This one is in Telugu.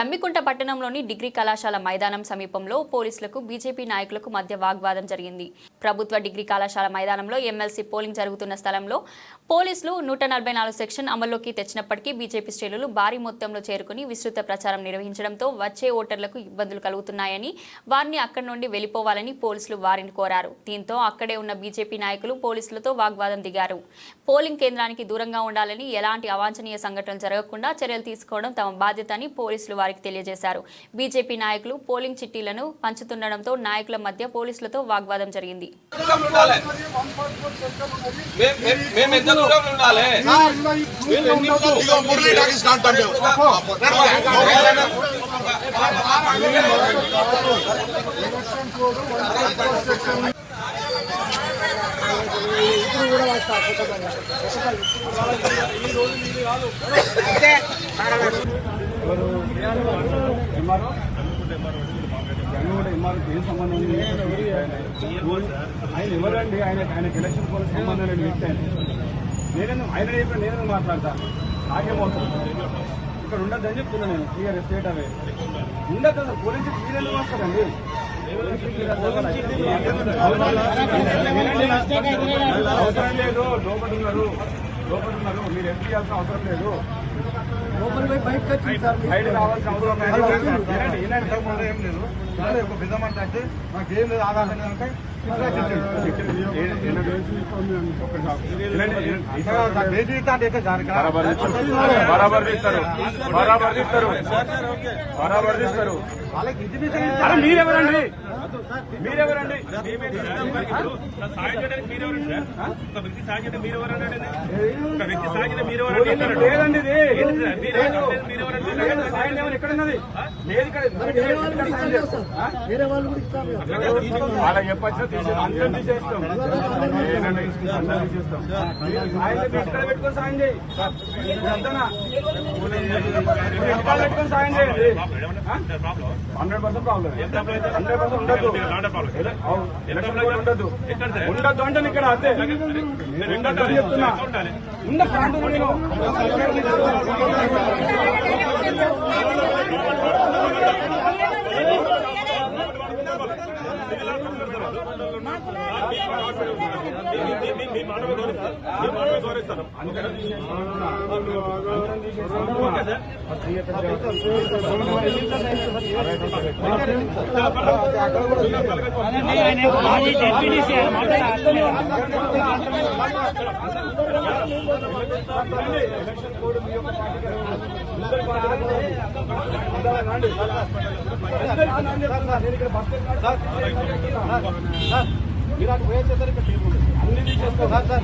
జమ్మికుంట పట్టణంలోని డిగ్రీ కళాశాల మైదానం సమీపంలో పోలీసులకు బీజేపీ నాయకులకు మధ్య వాగ్వాదం జరిగింది. ప్రభుత్వ డిగ్రీ కళాశాల మైదానంలో ఎమ్మెల్సీ పోలింగ్ జరుగుతున్న స్థలంలో పోలీసులు 144 సెక్షన్ అమల్లోకి తెచ్చినప్పటికీ బీజేపీ శ్రేణులు భారీ మొత్తంలో చేరుకుని విస్తృత ప్రచారం నిర్వహించడంతో వచ్చే ఓటర్లకు ఇబ్బందులు కలుగుతున్నాయని, వారిని అక్కడి నుండి వెళ్లిపోవాలని పోలీసులు వారిని కోరారు. దీంతో అక్కడే ఉన్న బీజేపీ నాయకులు పోలీసులతో వాగ్వాదం దిగారు. పోలింగ్ కేంద్రానికి దూరంగా ఉండాలని, ఎలాంటి అవాంఛనీయ సంఘటనలు జరగకుండా చర్యలు తీసుకోవడం తమ బాధ్యత అని పోలీసులు వారికి తెలియజేశారు. బీజేపీ నాయకులు పోలింగ్ చిట్టీలను పంచుతుండడంతో నాయకుల మధ్య పోలీసులతో వాగ్వాదం జరిగింది. ఏం సంబంధం ఆయన ఎవరండి? ఆయనకి ఎలక్షన్ పోలీస్ సంబంధం లేని వ్యక్తి నేను మాట్లాడతా. నాకేమవుతుంది ఇక్కడ ఉండద్దని చెప్తున్నా నేను. క్లియర్ స్టేట్ అవే ఉండద్దు. అసలు పోలీసు మీరెందుకు వస్తారండి? అవసరం లేదు. లోపడున్నారు మీరు ఎంపీ చేయాల్సిన అవసరం లేదు. బయట రావాల్సిన అవసరం ఏం లేదు. ఒక విధమంటే అంటే నాకేం లేదు, ఆధారం అంటే మీరెవరండి? లేదండి, ఎక్కడున్నది? అలా చెప్పచ్చు. అందరం తీసేస్తాం. పెట్టుకొని సాయం చేయి. పెట్టుకొని సాయం చేయండి. 100% ప్రాబ్లం. 100% ఉండదు. ఉండదు అంటే ఇక్కడ అంతే ఉండదు చెప్తున్నా. ఉండదు నేను మీరు అటు పోయే చేస్తారు. ఇక్కడ టేబుల్ అన్ని తీసేస్తారు సార్.